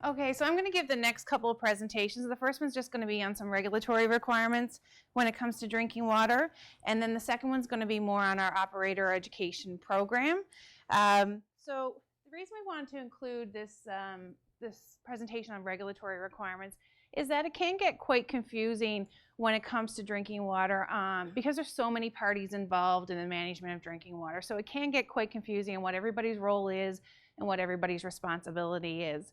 Okay, so I'm going to give the next couple of presentations. The first one's just going to be on some regulatory requirements when it comes to drinking water, and then the second one's going to be more on our operator education program. So the reason we wanted to include this presentation on regulatory requirements is that it can get quite confusing when it comes to drinking water because there's so many parties involved in the management of drinking water. So it can get quite confusing on what everybody's role is and what everybody's responsibility is.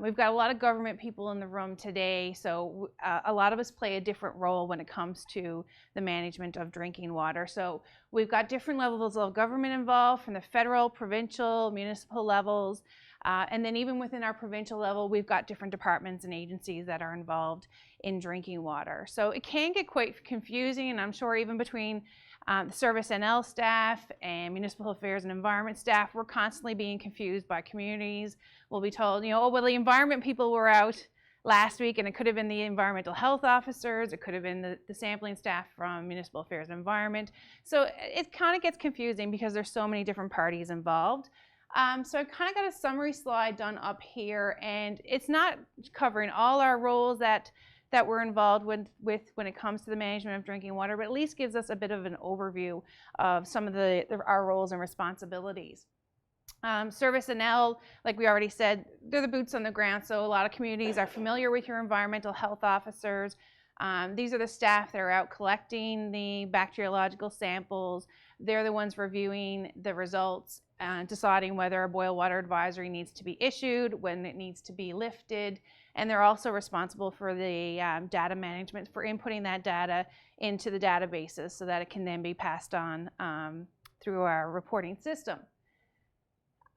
We've got a lot of government people in the room today, so a lot of us play a different role when it comes to the management of drinking water. So we've got different levels of government involved, from the federal, provincial, municipal levels, and then even within our provincial level, we've got different departments and agencies that are involved in drinking water. So it can get quite confusing, and I'm sure even between the Service NL staff and Municipal Affairs and Environment staff, we're constantly being confused by communities. We'll be told, oh, well, the environment people were out last week, and it could have been the environmental health officers, it could have been the sampling staff from Municipal Affairs and Environment. So it kind of gets confusing because there's so many different parties involved. So I kind of got a summary slide done up here, and it's not covering all our roles that we're involved with when it comes to the management of drinking water, but at least gives us a bit of an overview of some of our roles and responsibilities. Service NL, like we already said, they're the boots on the ground, so a lot of communities are familiar with your environmental health officers. These are the staff that are out collecting the bacteriological samples. They're the ones reviewing the results and deciding whether a boil water advisory needs to be issued, when it needs to be lifted, and they're also responsible for the data management, for inputting that data into the databases so that it can then be passed on through our reporting system.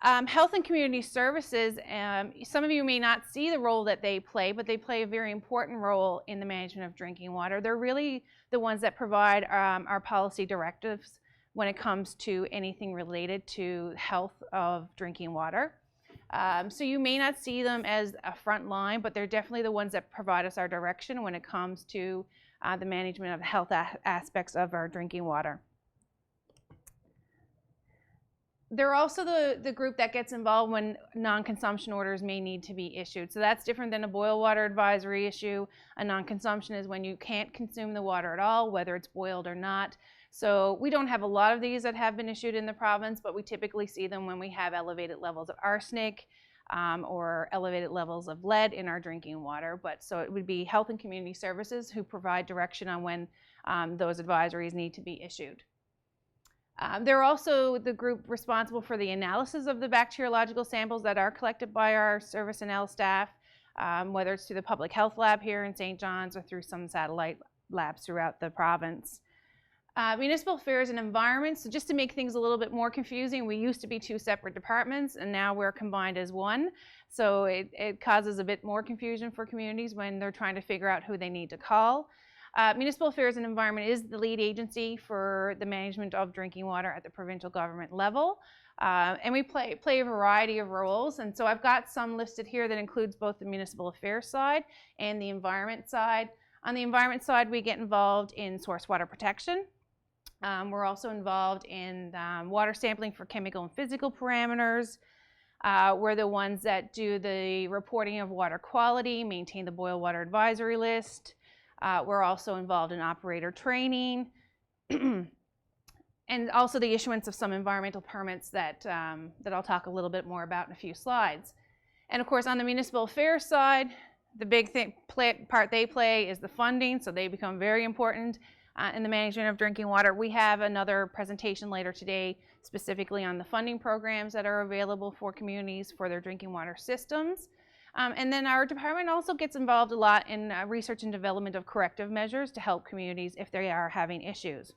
Health and Community Services, some of you may not see the role that they play, but they play a very important role in the management of drinking water. They're really the ones that provide our policy directives when it comes to anything related to health of drinking water. So you may not see them as a front line, but they're definitely the ones that provide us our direction when it comes to the management of the health aspects of our drinking water. They're also the group that gets involved when non-consumption orders may need to be issued. So that's different than a boil water advisory issue. A non-consumption is when you can't consume the water at all, whether it's boiled or not. So we don't have a lot of these that have been issued in the province, but we typically see them when we have elevated levels of arsenic or elevated levels of lead in our drinking water. But so it would be Health and Community Services who provide direction on when those advisories need to be issued. They're also the group responsible for the analysis of the bacteriological samples that are collected by our Service NL staff, whether it's through the Public Health Lab here in St. John's or through some satellite labs throughout the province. Municipal Affairs and Environment, so just to make things a little bit more confusing, we used to be two separate departments and now we're combined as one. So it causes a bit more confusion for communities when they're trying to figure out who they need to call. Municipal Affairs and Environment is the lead agency for the management of drinking water at the provincial government level. And we play a variety of roles. And so I've got some listed here that includes both the municipal affairs side and the environment side. On the environment side, we get involved in source water protection. We're also involved in water sampling for chemical and physical parameters. We're the ones that do the reporting of water quality, maintain the boil water advisory list. We're also involved in operator training and also the issuance of some environmental permits that I'll talk a little bit more about in a few slides. And of course, on the municipal affairs side, the big part they play is the funding, so they become very important in the management of drinking water. We have another presentation later today specifically on the funding programs that are available for communities for their drinking water systems. And then our department also gets involved a lot in research and development of corrective measures to help communities if they are having issues.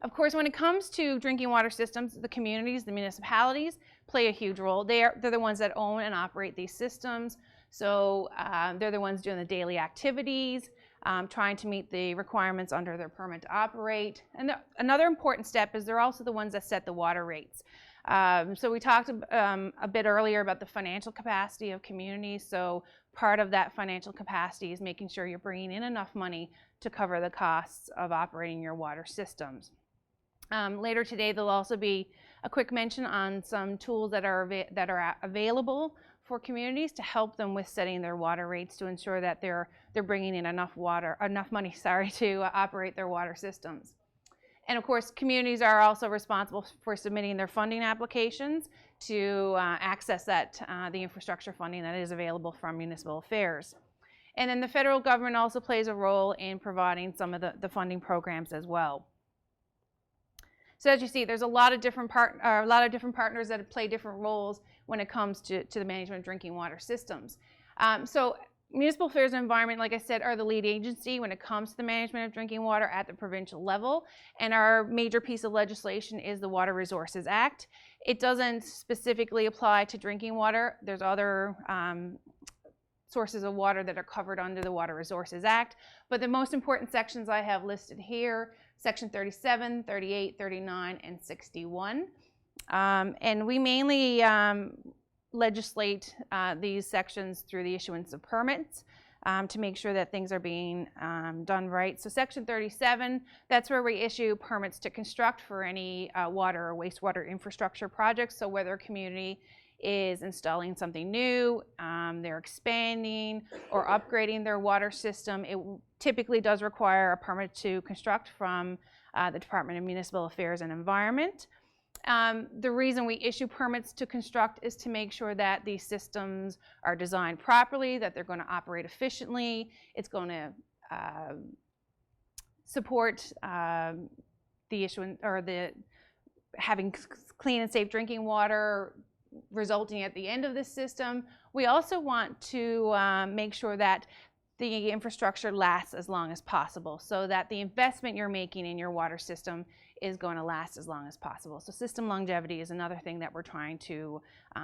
Of course, when it comes to drinking water systems, the communities, the municipalities play a huge role. They're the ones that own and operate these systems. So they're the ones doing the daily activities, trying to meet the requirements under their permit to operate. And another important step is they're also the ones that set the water rates. So we talked a bit earlier about the financial capacity of communities. So part of that financial capacity is making sure you're bringing in enough money to cover the costs of operating your water systems. Later today, there'll also be a quick mention on some tools that are available for communities to help them with setting their water rates to ensure that they're bringing in enough money, to operate their water systems. And of course, communities are also responsible for submitting their funding applications to access the infrastructure funding that is available from municipal affairs. And then the federal government also plays a role in providing some of the funding programs as well. So as you see, there's a lot of different partners that play different roles when it comes to the management of drinking water systems. So Municipal Affairs and Environment, like I said, are the lead agency when it comes to the management of drinking water at the provincial level. And our major piece of legislation is the Water Resources Act. It doesn't specifically apply to drinking water. There's other sources of water that are covered under the Water Resources Act. But the most important sections I have listed here, Section 37, 38, 39, and 61. And we mainly legislate these sections through the issuance of permits to make sure that things are being done right. So Section 37, that's where we issue permits to construct for any water or wastewater infrastructure projects. So whether a community is installing something new, they're expanding or upgrading their water system, it typically does require a permit to construct from the Department of Municipal Affairs and Environment. The reason we issue permits to construct is to make sure that these systems are designed properly, that they're going to operate efficiently, it's going to support the issuance or the having clean and safe drinking water resulting at the end of this system. We also want to make sure that the infrastructure lasts as long as possible, so that the investment you're making in your water system is going to last as long as possible. So system longevity is another thing that we're trying to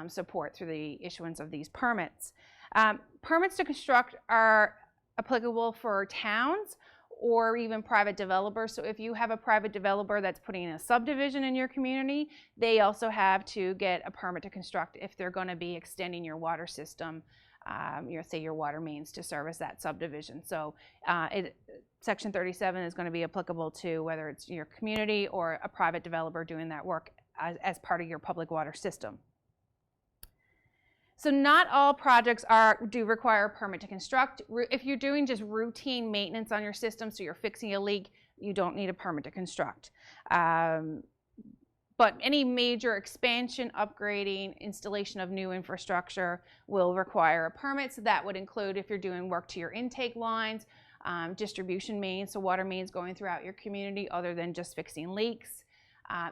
support through the issuance of these permits. Permits to construct are applicable for towns or even private developers. So if you have a private developer that's putting in a subdivision in your community, they also have to get a permit to construct if they're going to be extending your water system, say your water mains to service that subdivision. So Section 37 is going to be applicable to whether it's your community or a private developer doing that work as part of your public water system. So not all projects do require a permit to construct. If you're doing just routine maintenance on your system, so you're fixing a leak, you don't need a permit to construct. But any major expansion, upgrading, installation of new infrastructure will require a permit. So that would include if you're doing work to your intake lines, distribution mains, so water mains going throughout your community other than just fixing leaks.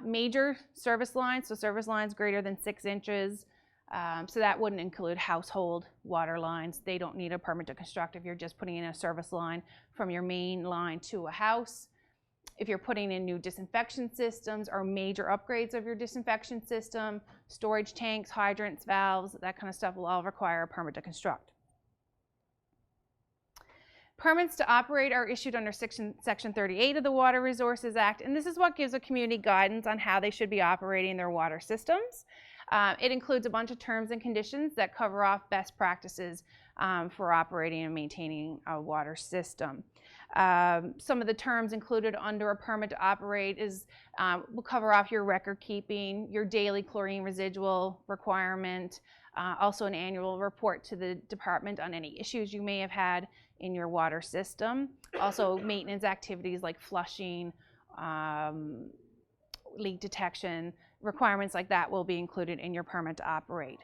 Major service lines, so service lines greater than 6 inches. So that wouldn't include household water lines. They don't need a permit to construct if you're just putting in a service line from your main line to a house. If you're putting in new disinfection systems or major upgrades of your disinfection system, storage tanks, hydrants, valves, that kind of stuff will all require a permit to construct. Permits to operate are issued under Section 38 of the Water Resources Act, and this is what gives a community guidance on how they should be operating their water systems. It includes a bunch of terms and conditions that cover off best practices for operating and maintaining a water system. Some of the terms included under a permit to operate will cover off your record keeping, your daily chlorine residual requirement, also an annual report to the department on any issues you may have had in your water system. Also maintenance activities like flushing, leak detection, requirements like that will be included in your permit to operate.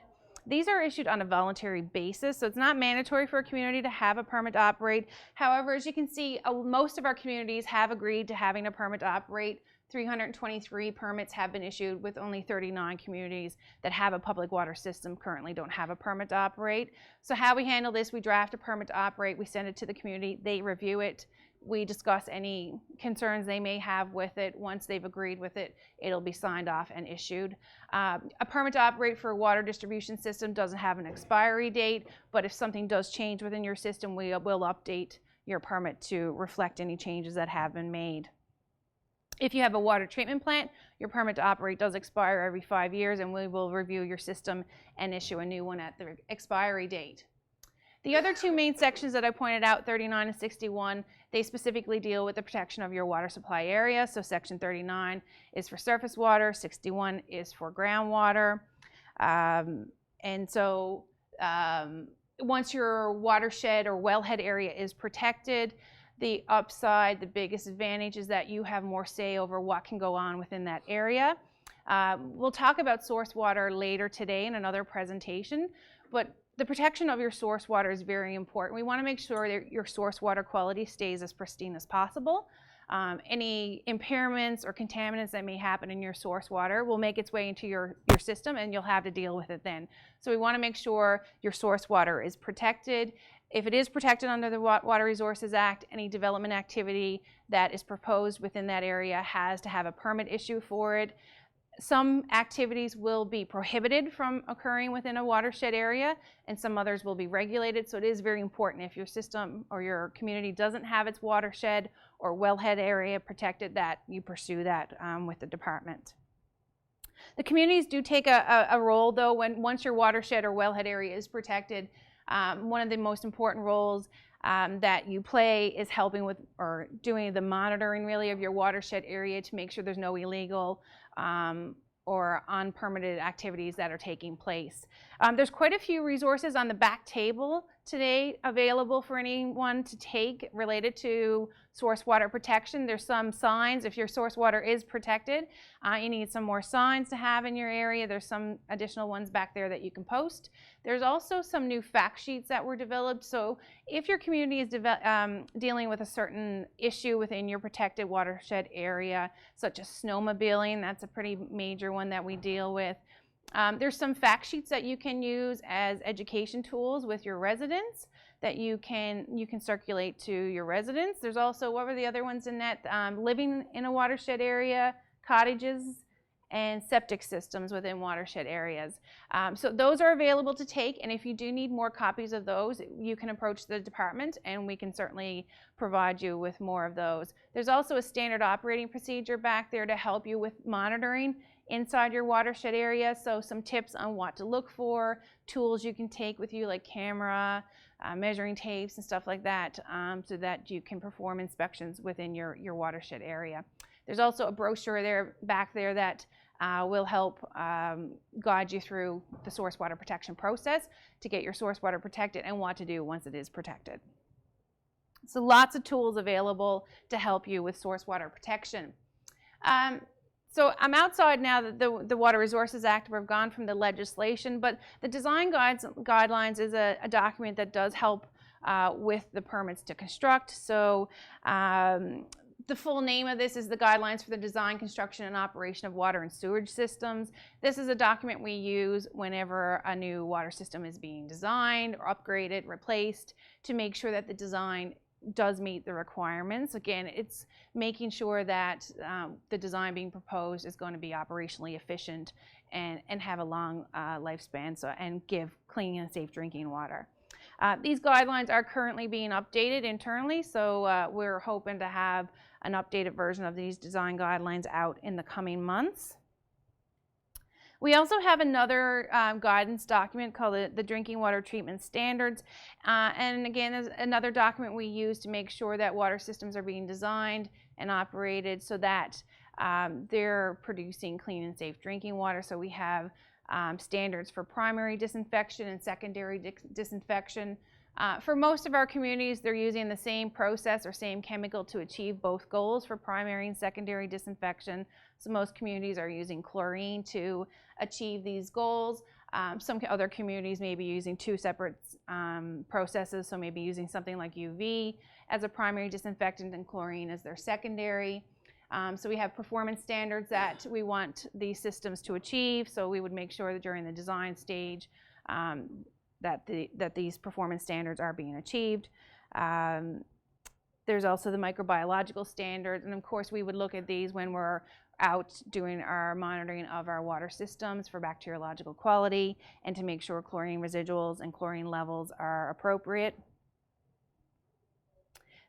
These are issued on a voluntary basis, so it's not mandatory for a community to have a permit to operate. However, as you can see, most of our communities have agreed to having a permit to operate. 323 permits have been issued, with only 39 communities that have a public water system currently don't have a permit to operate. So how we handle this, we draft a permit to operate, we send it to the community, they review it, we discuss any concerns they may have with it. Once they've agreed with it, it'll be signed off and issued. A permit to operate for a water distribution system doesn't have an expiry date, but if something does change within your system, we will update your permit to reflect any changes that have been made. If you have a water treatment plant, your permit to operate does expire every 5 years, and we will review your system and issue a new one at the expiry date. The other two main sections that I pointed out, 39 and 61, they specifically deal with the protection of your water supply area. So Section 39 is for surface water, 61 is for groundwater. And so once your watershed or wellhead area is protected, the upside, the biggest advantage is that you have more say over what can go on within that area. We'll talk about source water later today in another presentation, but the protection of your source water is very important. We want to make sure that your source water quality stays as pristine as possible. Any impairments or contaminants that may happen in your source water will make its way into your system, and you'll have to deal with it then. So we want to make sure your source water is protected. If it is protected under the Water Resources Act, any development activity that is proposed within that area has to have a permit issue for it. Some activities will be prohibited from occurring within a watershed area, and some others will be regulated. So it is very important, if your system or your community doesn't have its watershed or wellhead area protected, that you pursue that with the department. The communities do take a role, though, once your watershed or wellhead area is protected. One of the most important roles that you play is helping with or doing the monitoring, really, of your watershed area to make sure there's no illegal or unpermitted activities that are taking place. There's quite a few resources on the back table today available for anyone to take related to source water protection. There's some signs. If your source water is protected, you need some more signs to have in your area. There's some additional ones back there that you can post. There's also some new fact sheets that were developed. So if your community is dealing with a certain issue within your protected watershed area, such as snowmobiling, that's a pretty major one that we deal with. There's some fact sheets that you can use as education tools with your residents that you can circulate to your residents. There's also, what were the other ones in that? Living in a watershed area, cottages, and septic systems within watershed areas. So those are available to take, and if you do need more copies of those, you can approach the department and we can certainly provide you with more of those. There's also a standard operating procedure back there to help you with monitoring inside your watershed area, so some tips on what to look for, tools you can take with you like camera, measuring tapes and stuff like that, so that you can perform inspections within your watershed area. There's also a brochure back there that will help guide you through the source water protection process to get your source water protected and what to do once it is protected. So lots of tools available to help you with source water protection. So I'm outside now the Water Resources Act. We've gone from the legislation, but the design guidelines is a document that does help with the permits to construct. So the full name of this is the Guidelines for the Design, Construction, and Operation of Water and Sewage Systems. This is a document we use whenever a new water system is being designed or upgraded, replaced, to make sure that the design does meet the requirements. Again, it's making sure that the design being proposed is going to be operationally efficient and have a long lifespan, and give clean and safe drinking water. These guidelines are currently being updated internally, so we're hoping to have an updated version of these design guidelines out in the coming months. We also have another guidance document called the Drinking Water Treatment Standards. And again, there's another document we use to make sure that water systems are being designed and operated so that they're producing clean and safe drinking water. So we have standards for primary disinfection and secondary disinfection. For most of our communities, they're using the same process or same chemical to achieve both goals for primary and secondary disinfection. So most communities are using chlorine to achieve these goals. Some other communities may be using two separate processes, so maybe using something like UV as a primary disinfectant and chlorine as their secondary. So we have performance standards that we want these systems to achieve, so we would make sure that during the design stage that these performance standards are being achieved. There's also the microbiological standards, and of course we would look at these when we're out doing our monitoring of our water systems for bacteriological quality and to make sure chlorine residuals and chlorine levels are appropriate.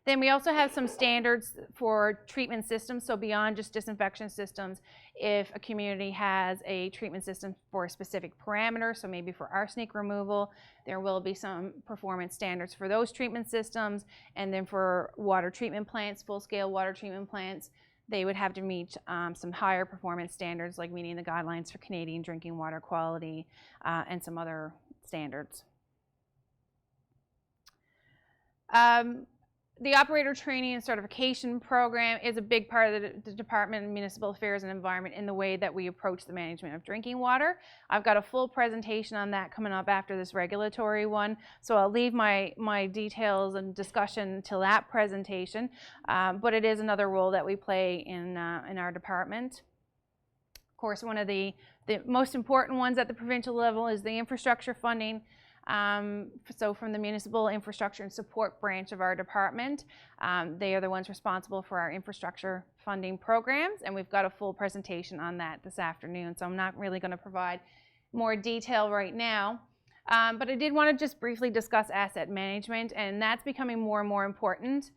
Then we also have some standards for treatment systems, so beyond just disinfection systems, if a community has a treatment system for a specific parameter, so maybe for arsenic removal, there will be some performance standards for those treatment systems. And then for water treatment plants, full-scale water treatment plants, they would have to meet some higher performance standards, like meeting the guidelines for Canadian drinking water quality and some other standards. The operator training and certification program is a big part of the Department of Municipal Affairs and Environment in the way that we approach the management of drinking water. I've got a full presentation on that coming up after this regulatory one, so I'll leave my details and discussion till that presentation, but it is another role that we play in our department. Of course, one of the most important ones at the provincial level is the infrastructure funding. So from the Municipal Infrastructure and Support branch of our department, they are the ones responsible for our infrastructure funding programs, and we've got a full presentation on that this afternoon, so I'm not really going to provide more detail right now. But I did want to just briefly discuss asset management, and that's becoming more and more important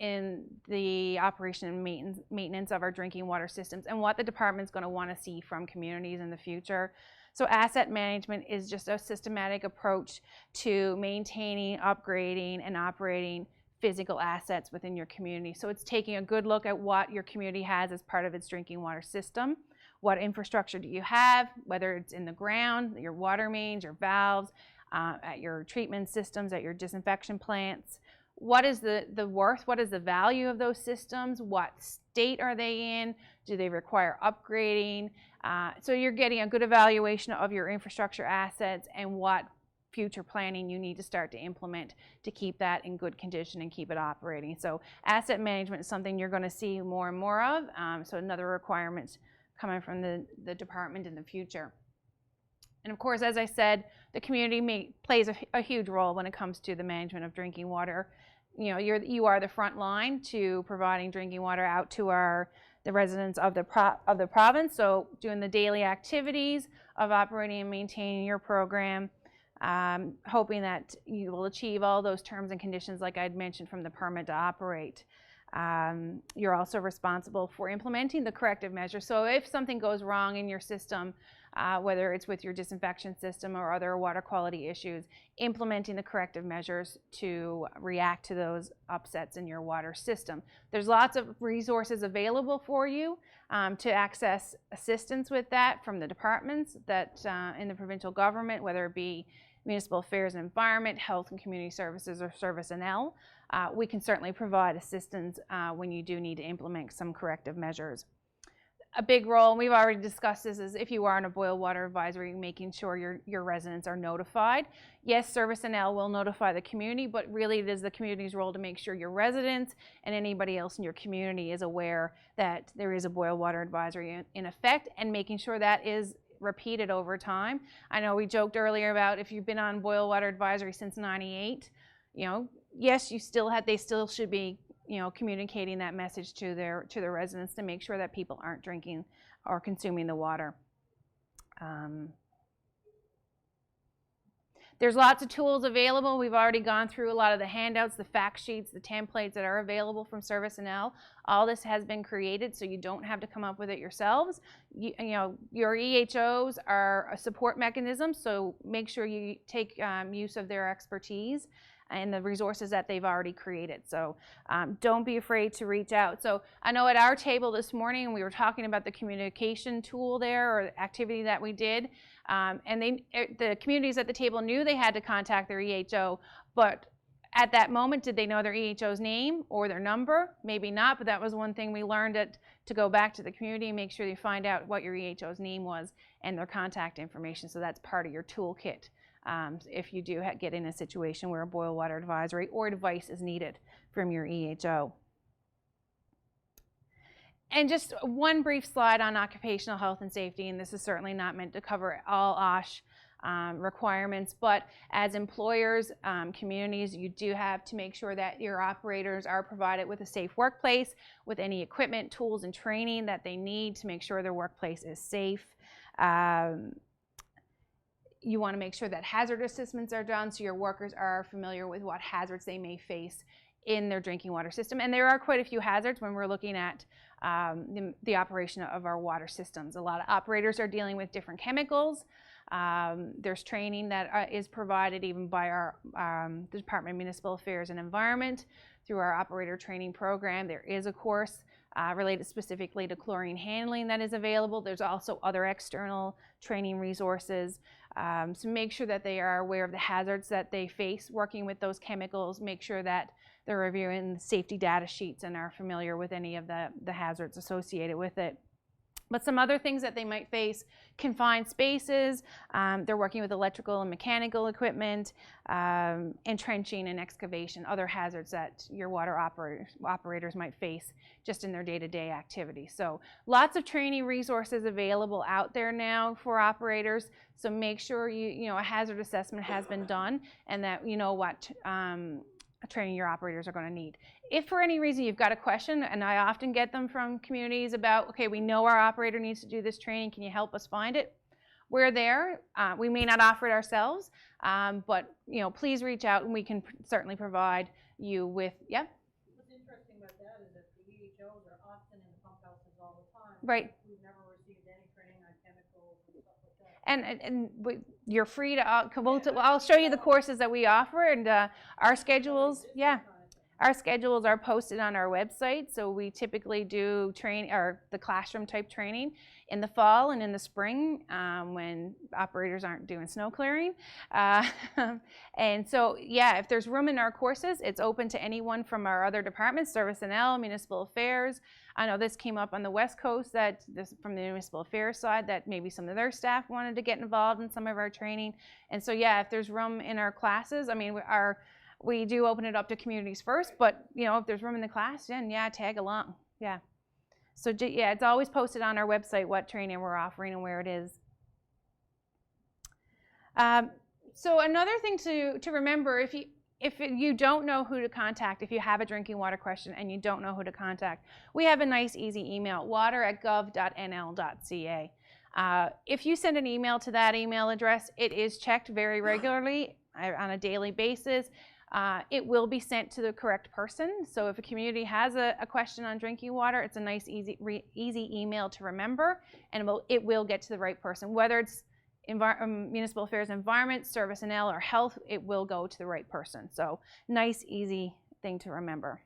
in the operation and maintenance of our drinking water systems and what the department's going to want to see from communities in the future. So asset management is just a systematic approach to maintaining, upgrading, and operating physical assets within your community. So it's taking a good look at what your community has as part of its drinking water system. What infrastructure do you have, whether it's in the ground, your water mains, your valves, at your treatment systems, at your disinfection plants. What is the worth? What is the value of those systems? What state are they in? Do they require upgrading? So you're getting a good evaluation of your infrastructure assets and what future planning you need to start to implement to keep that in good condition and keep it operating. So asset management is something you're going to see more and more of. So another requirement coming from the department in the future. And of course, as I said, the community plays a huge role when it comes to the management of drinking water. You know, you are the front line to providing drinking water out to the residents of the province. So doing the daily activities of operating and maintaining your program, hoping that you will achieve all those terms and conditions like I'd mentioned from the permit to operate. You're also responsible for implementing the corrective measures. So if something goes wrong in your system, whether it's with your disinfection system or other water quality issues, implementing the corrective measures to react to those upsets in your water system. There's lots of resources available for you to access assistance with that from the departments that in the provincial government, whether it be Municipal Affairs and Environment, Health and Community Services, or Service&L. We can certainly provide assistance when you do need to implement some corrective measures. A big role, and we've already discussed this, is if you are on a boil water advisory, making sure your residents are notified. Yes, Service&L will notify the community, but really it is the community's role to make sure your residents and anybody else in your community is aware that there is a boil water advisory in effect, and making sure that is repeated over time. I know we joked earlier about if you've been on boil water advisory since '98, you know, yes, they still should be, you know, communicating that message to their residents to make sure that people aren't drinking or consuming the water. There's lots of tools available. We've already gone through a lot of the handouts, the fact sheets, the templates that are available from Service&L. All this has been created so you don't have to come up with it yourselves. You know, your EHOs are a support mechanism, so make sure you take use of their expertise and the resources that they've already created. So don't be afraid to reach out. So I know at our table this morning we were talking about the communication tool there, or the activity that we did, and the communities at the table knew they had to contact their EHO, but at that moment, did they know their EHO's name or their number? Maybe not, but that was one thing we learned to go back to the community and make sure you find out what your EHO's name was and their contact information. So that's part of your toolkit. If you do get in a situation where a boil water advisory or advice is needed from your EHO. And just one brief slide on occupational health and safety, and this is certainly not meant to cover all OSH requirements, but as employers, communities, you do have to make sure that your operators are provided with a safe workplace, with any equipment, tools, and training that they need to make sure their workplace is safe. You want to make sure that hazard assessments are done so your workers are familiar with what hazards they may face in their drinking water system. And there are quite a few hazards when we're looking at the operation of our water systems. A lot of operators are dealing with different chemicals. There's training that is provided even by our the Department of Municipal Affairs and Environment through our operator training program. There is a course related specifically to chlorine handling that is available. There's also other external training resources. So make sure that they are aware of the hazards that they face working with those chemicals. Make sure that they're reviewing the safety data sheets and are familiar with any of the hazards associated with it. But some other things that they might face: confined spaces, they're working with electrical and mechanical equipment, entrenching and excavation, other hazards that your water operators might face just in their day-to-day activity. So lots of training resources available out there now for operators. So make sure you know a hazard assessment has been done and that you know what training your operators are going to need. If for any reason you've got a question, and I often get them from communities about, okay, we know our operator needs to do this training, can you help us find it? We're there. We may not offer it ourselves, but you know, please reach out and we can certainly provide you with, yeah? What's interesting about that is that the EHOs are often in the pump houses all the time. Right. We've never received any training on chemicals and stuff like that. And you're free to, I'll show you the courses that we offer, and our schedules, yeah. Our schedules are posted on our website, so we typically do the classroom type training in the fall and in the spring when operators aren't doing snow clearing. And so, yeah, if there's room in our courses, it's open to anyone from our other departments, Service and L, Municipal Affairs. I know this came up on the West Coast, from the Municipal Affairs side, that maybe some of their staff wanted to get involved in some of our training. And so, yeah, if there's room in our classes, I mean, we do open it up to communities first, but you know, if there's room in the class, then yeah, tag along. Yeah. So yeah, it's always posted on our website what training we're offering and where it is. So another thing to remember, if you don't know who to contact, if you have a drinking water question and you don't know who to contact, we have a nice easy email: water@gov.nl.ca. If you send an email to that email address, it is checked very regularly on a daily basis. It will be sent to the correct person. So if a community has a question on drinking water, it's a nice, easy email to remember, and it will get to the right person. Whether it's Municipal Affairs, Environment, Service and L, or Health, it will go to the right person. So nice, easy thing to remember.